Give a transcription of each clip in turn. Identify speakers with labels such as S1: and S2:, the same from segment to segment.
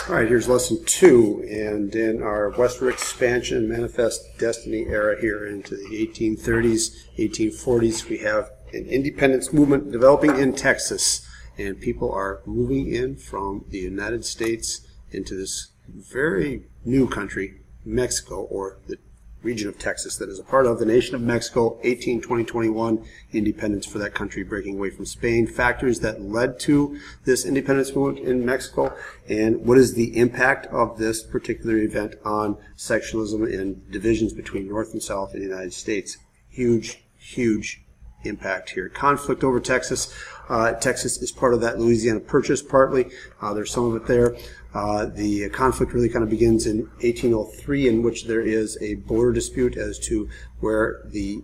S1: All right, here's lesson 2, and in our westward expansion manifest destiny era here into the 1830s, 1840s, we have an independence movement developing in Texas, and people are moving in from the United States into this very new country, Mexico, or the region of Texas that is a part of the nation of Mexico, 1820-21, independence for that country, breaking away from Spain. Factors that led to this independence movement in Mexico, and what is the impact of this particular event on sectionalism and divisions between North and South in the United States. Huge, huge impact here. Conflict over Texas. Texas is part of that Louisiana Purchase partly. There's some of it there. The conflict really kind of begins in 1803, in which there is a border dispute as to where the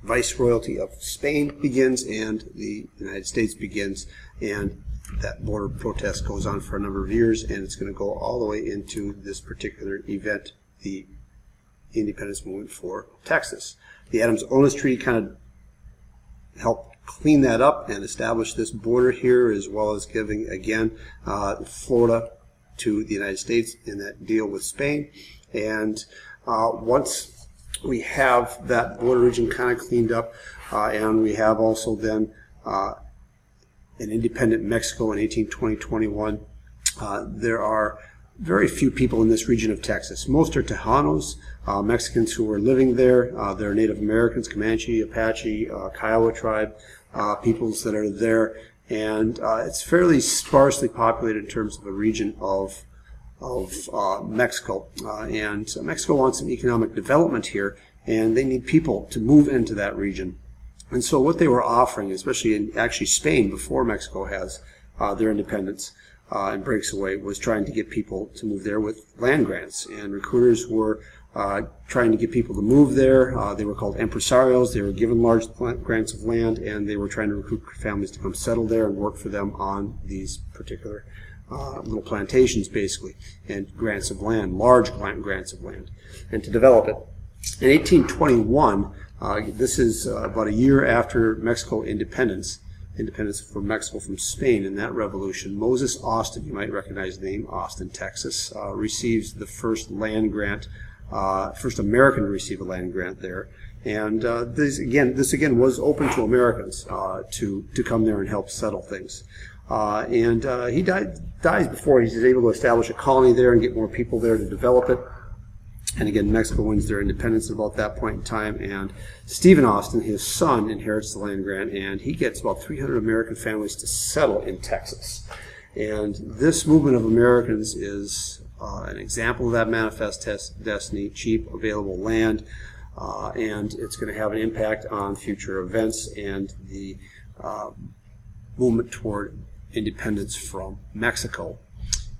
S1: viceroyalty of Spain begins and the United States begins, and that border protest goes on for a number of years, and it's going to go all the way into this particular event, the independence movement for Texas. The Adams-Onis Treaty kind of helped clean that up and establish this border here, as well as giving, again, Florida to the United States in that deal with Spain. And once we have that border region kind of cleaned up, and we have also then an independent Mexico in 1820-21, there are very few people in this region of Texas. Most are Tejanos, Mexicans who are living there. They're Native Americans, Comanche, Apache, Kiowa tribe, peoples that are there. And it's fairly sparsely populated in terms of a region of Mexico. And Mexico wants some economic development here, and they need people to move into that region. And so what they were offering, especially in actually Spain before Mexico has their independence, and breaks away, was trying to get people to move there with land grants. And recruiters were trying to get people to move there. They were called empresarios. They were given large grants of land, and they were trying to recruit families to come settle there and work for them on these particular little plantations, basically, and grants of land, large grants of land, and to develop it. In 1821, this is about a year after Mexico independence from Mexico from Spain in that revolution. Moses Austin, you might recognize the name, Austin, Texas, receives the first land grant, first American to receive a land grant there. And this again was open to Americans to come there and help settle things. He dies before he's able to establish a colony there and get more people there to develop it. And again, Mexico wins their independence at about that point in time, and Stephen Austin, his son, inherits the land grant, and he gets about 300 American families to settle in Texas. And this movement of Americans is an example of that manifest destiny, cheap, available land, and it's going to have an impact on future events and the movement toward independence from Mexico.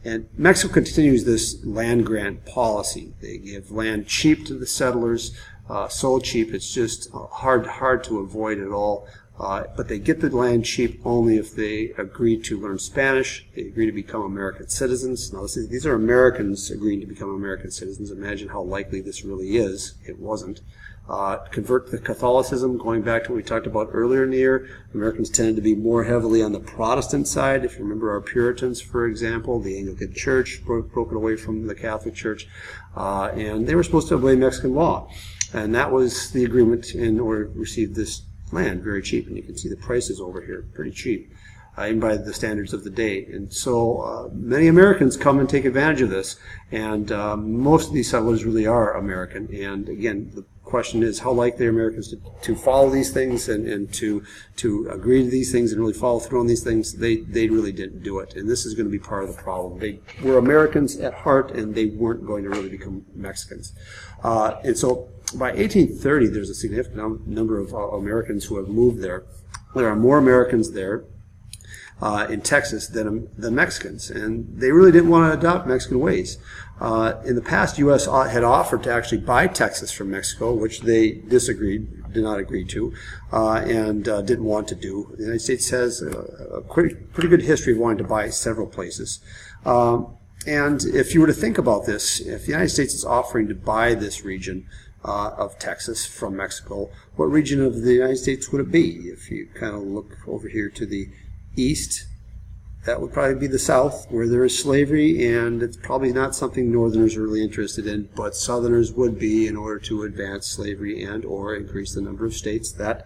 S1: And Mexico continues this land grant policy. They give land cheap to the settlers, so cheap it's just hard to avoid at all. But they get the land cheap only if they agree to learn Spanish, they agree to become American citizens. Now, these are Americans agreeing to become American citizens. Imagine how likely this really is. It wasn't. Convert to Catholicism, going back to what we talked about earlier in the year. Americans tended to be more heavily on the Protestant side. If you remember our Puritans, for example, the Anglican Church broken away from the Catholic Church, and they were supposed to obey Mexican law. And that was the agreement in order to receive this land very cheap. And you can see the prices over here, pretty cheap, even by the standards of the day. And so many Americans come and take advantage of this, and most of these settlers really are American. And again, the question is, how likely are Americans to follow these things and to agree to these things and really follow through on these things? They really didn't do it, and this is going to be part of the problem. They were Americans at heart, and they weren't going to really become Mexicans. And so by 1830, there's a significant number of Americans who have moved there. There are more Americans there in Texas than Mexicans, and they really didn't want to adopt Mexican ways. In the past, U.S. had offered to actually buy Texas from Mexico, which they did not agree to, and didn't want to do. The United States has a pretty good history of wanting to buy several places. And if you were to think about this, if the United States is offering to buy this region of Texas from Mexico, what region of the United States would it be? If you kind of look over here to the east, that would probably be the South, where there is slavery, and it's probably not something Northerners are really interested in, but Southerners would be, in order to advance slavery and or increase the number of states that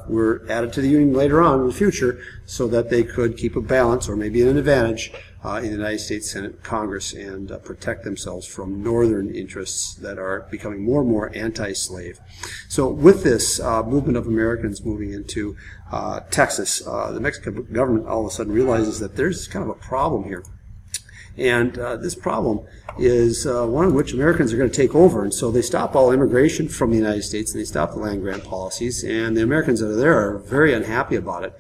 S1: were added to the Union later on in the future, so that they could keep a balance, or maybe an advantage, in the United States Senate, Congress, and protect themselves from Northern interests that are becoming more and more anti-slave. So with this movement of Americans moving into Texas, the Mexican government all of a sudden realizes that there's kind of a problem here. And this problem is one in which Americans are going to take over. And so they stop all immigration from the United States, and they stop the land grant policies. And the Americans that are there are very unhappy about it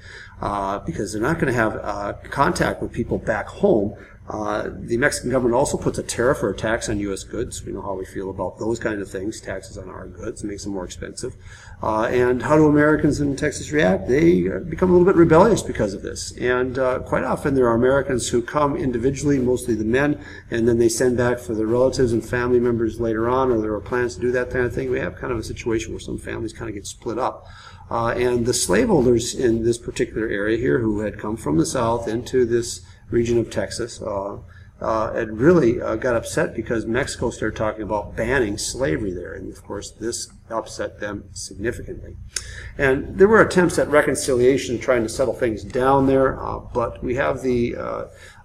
S1: because they're not going to have contact with people back home. The Mexican government also puts a tariff or a tax on U.S. goods. We know how we feel about those kind of things, taxes on our goods, makes them more expensive. And how do Americans in Texas react? They become a little bit rebellious because of this. And quite often there are Americans who come individually, mostly the men, and then they send back for their relatives and family members later on, or there are plans to do that kind of thing. We have kind of a situation where some families kind of get split up. And the slaveholders in this particular area here, who had come from the South into this region of Texas, had really got upset because Mexico started talking about banning slavery there, and of course this upset them significantly. And there were attempts at reconciliation, trying to settle things down there, but we have the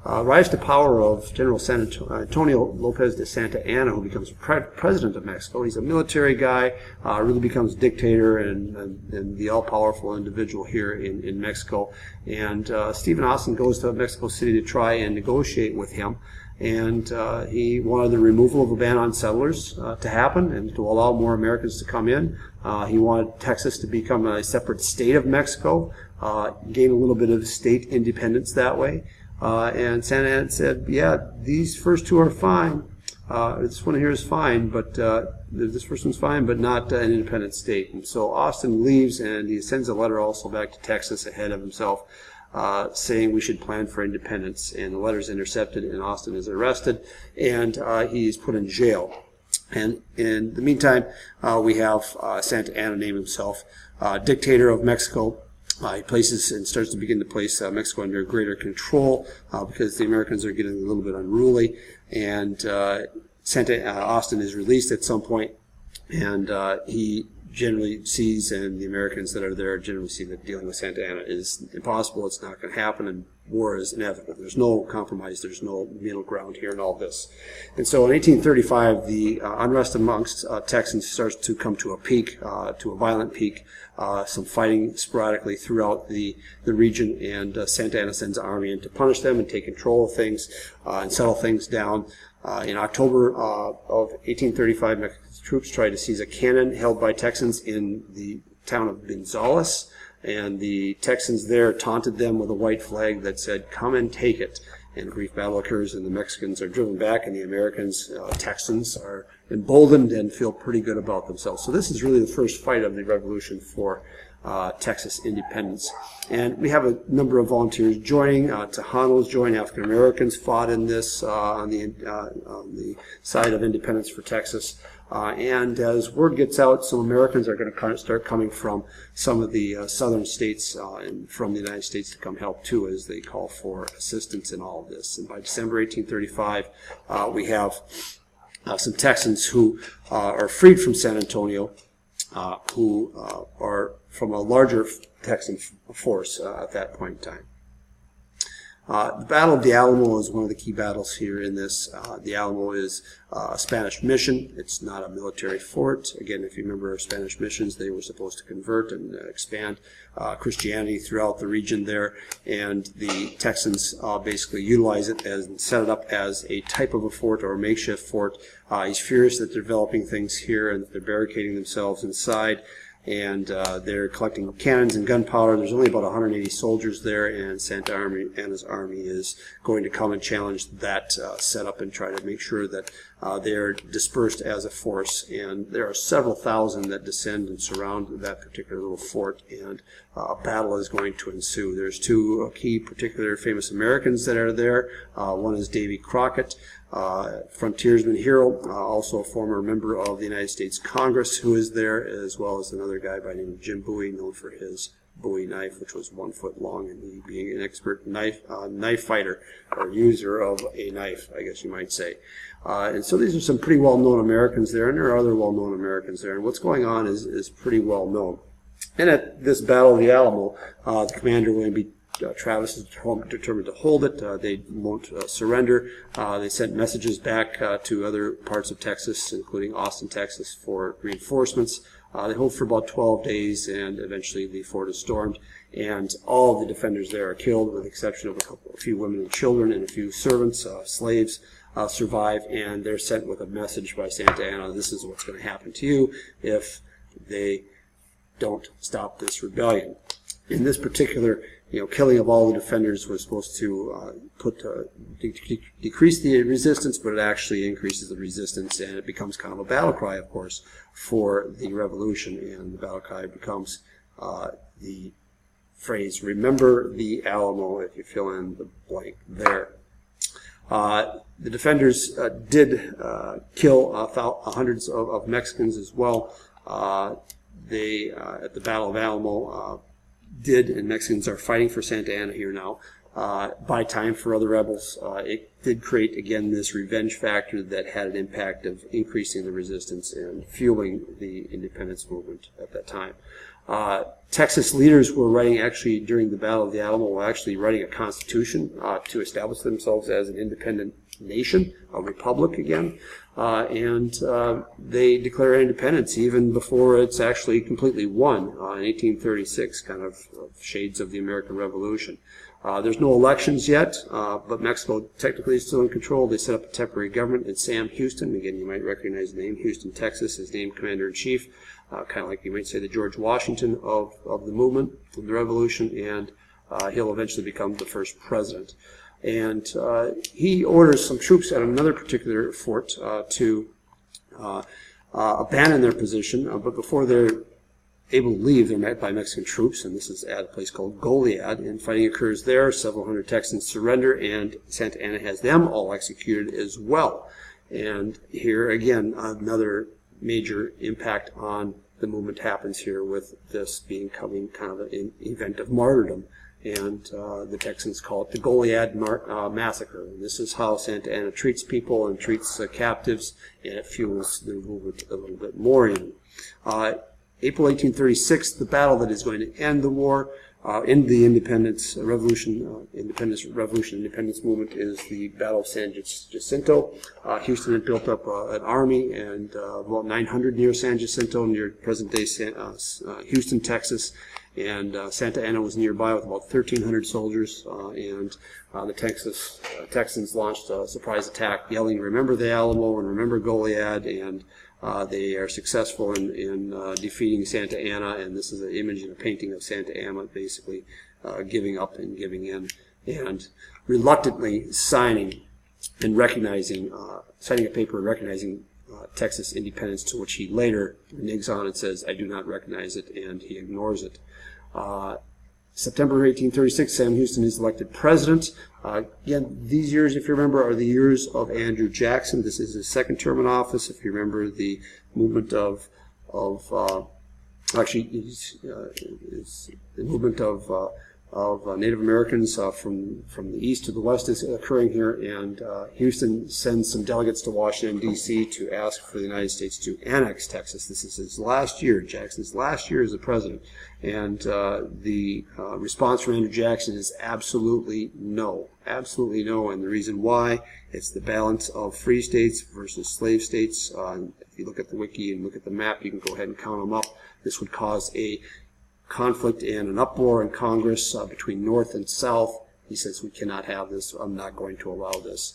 S1: rise to power of General San Antonio Lopez de Santa Anna, who becomes president of Mexico. He's a military guy, really becomes dictator and the all-powerful individual here in Mexico. And Stephen Austin goes to Mexico City to try and negotiate with him. And he wanted the removal of a ban on settlers to happen and to allow more Americans to come in. He wanted Texas to become a separate state of Mexico, gain a little bit of state independence that way. And Santa Anna said, yeah, these first two are fine. This one here is fine, but this first one's fine, but not an independent state. And so Austin leaves, and he sends a letter also back to Texas ahead of himself, saying we should plan for independence. And the letter is intercepted, and Austin is arrested, and he's put in jail. And in the meantime, we have Santa Anna name himself dictator of Mexico. He places and starts to begin to place Mexico under greater control because the Americans are getting a little bit unruly. And Austin is released at some point, and he generally sees, and the Americans that are there generally see, that dealing with Santa Anna is impossible. It's not going to happen, and war is inevitable. There's no compromise. There's no middle ground here in all this. And so in 1835, the unrest amongst Texans starts to come to a peak, to a violent peak. Some fighting sporadically throughout the region, and Santa Anna sends an army in to punish them and take control of things and settle things down. In October of 1835, Mexican troops tried to seize a cannon held by Texans in the town of Gonzales, and the Texans there taunted them with a white flag that said, "Come and take it." And a brief battle occurs, and the Mexicans are driven back, and the Americans, Texans, are emboldened and feel pretty good about themselves. So this is really the first fight of the revolution for Texas independence. And we have a number of volunteers joining. Tejanos joined. African Americans fought in this on the side of independence for Texas. And as word gets out, some Americans are going to kind of start coming from some of the southern states and from the United States to come help too, as they call for assistance in all of this. And by December 1835, we have some Texans who are freed from San Antonio, who are from a larger Texan force at that point in time. The Battle of the Alamo is one of the key battles here in this. The Alamo is a Spanish mission. It's not a military fort. Again, if you remember Spanish missions, they were supposed to convert and expand Christianity throughout the region there. And the Texans basically utilize it and set it up as a type of a fort or a makeshift fort. He's furious that they're developing things here and that they're barricading themselves inside. And they're collecting cannons and gunpowder. There's only about 180 soldiers there, and Santa Anna's army is going to come and challenge that setup and try to make sure that they're dispersed as a force. And there are several thousand that descend and surround that particular little fort, and a battle is going to ensue. There's two key particular famous Americans that are there. One is Davy Crockett, frontiersman hero, also a former member of the United States Congress who is there, as well as another guy by the name of Jim Bowie, known for his Bowie knife, which was 1 foot long, and he being an expert knife fighter, or user of a knife, I guess you might say. And so these are some pretty well-known Americans there, and there are other well-known Americans there, and what's going on is pretty well known. And at this Battle of the Alamo, the commander, William B. Travis, is determined to hold it. They won't surrender. They sent messages back to other parts of Texas, including Austin, Texas, for reinforcements. They hold for about 12 days, and eventually the fort is stormed, and all of the defenders there are killed, with the exception of a few women and children, and a few servants, slaves, survive, and they're sent with a message by Santa Anna: this is what's going to happen to you if they don't stop this rebellion. In this particular killing of all the defenders was supposed to decrease the resistance, but it actually increases the resistance, and it becomes kind of a battle cry, of course, for the revolution. And the battle cry becomes the phrase, "Remember the Alamo," if you fill in the blank there. The defenders did kill hundreds of Mexicans as well. They, at the Battle of Alamo, and Mexicans are fighting for Santa Anna here now, buy time for other rebels. It did create, again, this revenge factor that had an impact of increasing the resistance and fueling the independence movement at that time. Texas leaders were writing, actually, during the Battle of the Alamo, were actually writing a constitution to establish themselves as an independent nation, a republic again, and they declare independence even before it's actually completely won in 1836, kind of shades of the American Revolution. There's no elections yet, but Mexico technically is still in control. They set up a temporary government in Sam Houston. Again, you might recognize the name, Houston, Texas, is named Commander-in-Chief, kind of like you might say the George Washington of the movement, of the revolution, and he'll eventually become the first president. And he orders some troops at another particular fort to abandon their position, but before they're able to leave, they're met by Mexican troops, and this is at a place called Goliad, and fighting occurs there. Several hundred Texans surrender, and Santa Anna has them all executed as well. And here, again, another major impact on the movement happens here, with this becoming kind of an event of martyrdom. And the Texans call it the Goliad Massacre. And this is how Santa Anna treats people and treats captives, and it fuels the movement a little bit more in. April 1836, the battle that is going to end the war, in the independence movement, is the Battle of San Jacinto. Houston had built up an army, and about 900 near San Jacinto, near present-day Houston, Texas. And Santa Anna was nearby with about 1,300 soldiers, and the Texans launched a surprise attack, yelling, "Remember the Alamo," and "Remember Goliad," and they are successful in defeating Santa Anna, and this is an image and a painting of Santa Anna basically giving up and giving in, and reluctantly signing a paper recognizing Texas independence, to which he later reneges on and says, "I do not recognize it," and he ignores it. September 1836, Sam Houston is elected president. Again, these years, if you remember, are the years of Andrew Jackson. This is his second term in office. If you remember, the movement of Native Americans from the east to the west is occurring here, and Houston sends some delegates to Washington, D.C. to ask for the United States to annex Texas. This is his last year, Jackson's last year as a president, and the response from Andrew Jackson is absolutely no. Absolutely no, and the reason why, it's the balance of free states versus slave states. If you look at the wiki and look at the map, you can go ahead and count them up. This would cause a conflict and an uproar in Congress between North and South. He says, "We cannot have this. I'm not going to allow this."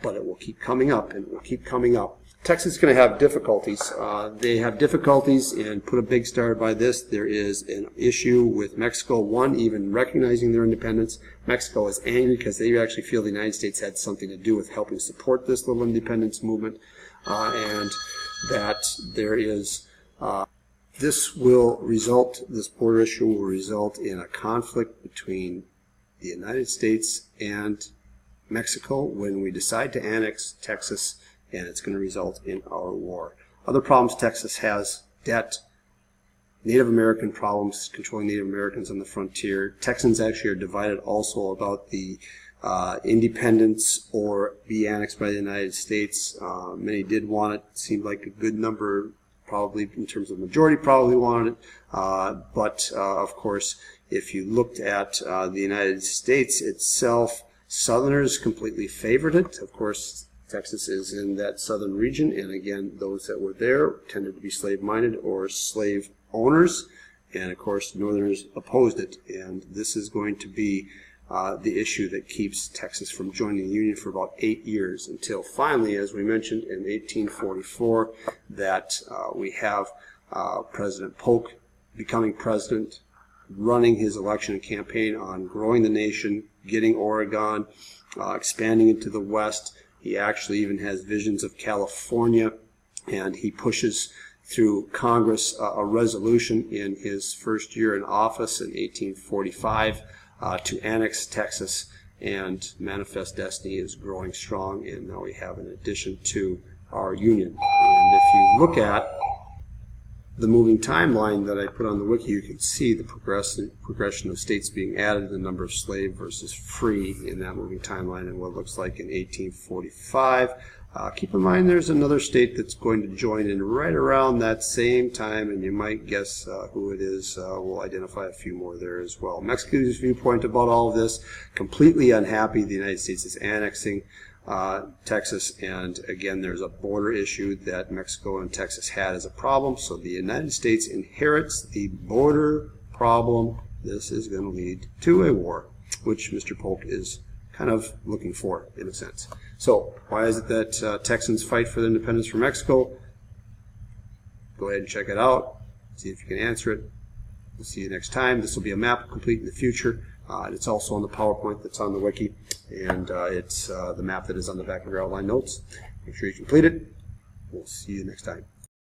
S1: But it will keep coming up, and it will keep coming up. Texas is going to have difficulties. They have difficulties, and put a big star by this. There is an issue with Mexico, one, even recognizing their independence. Mexico is angry because they actually feel the United States had something to do with helping support this little independence movement, and that there is... this border issue will result in a conflict between the United States and Mexico when we decide to annex Texas, and it's going to result in our war. Other problems Texas has: debt, Native American problems, controlling Native Americans on the frontier. Texans actually are divided also about the independence or be annexed by the United States. Many did want it. Seemed like a good number, probably in terms of majority, probably wanted it. But of course, if you looked at the United States itself, Southerners completely favored it. Of course, Texas is in that southern region, and again, those that were there tended to be slave-minded or slave owners, and of course, Northerners opposed it. And this is going to be the issue that keeps Texas from joining the Union for about 8 years, until finally, as we mentioned, in 1844, that we have President Polk becoming president, running his election campaign on growing the nation, getting Oregon, expanding into the West. He actually even has visions of California, and he pushes through Congress a resolution in his first year in office in 1845 to annex Texas, and Manifest Destiny is growing strong, and now we have an addition to our Union. And if you look at the moving timeline that I put on the wiki, you can see the progression of states being added, the number of slave versus free in that moving timeline, and what it looks like in 1845. Keep in mind there's another state that's going to join in right around that same time, and you might guess who it is. We'll identify a few more there as well. Mexico's viewpoint about all of this: completely unhappy the United States is annexing Texas, and again, there's a border issue that Mexico and Texas had as a problem, so the United States inherits the border problem. This is going to lead to a war, which Mr. Polk is kind of looking for, in a sense. So why is it that Texans fight for the independence from Mexico? Go ahead and check it out, see if you can answer it. We'll see you next time. This will be a map complete in the future. It's also on the PowerPoint that's on the wiki, and it's the map that is on the back of your outline notes. Make sure you complete it. We'll see you next time.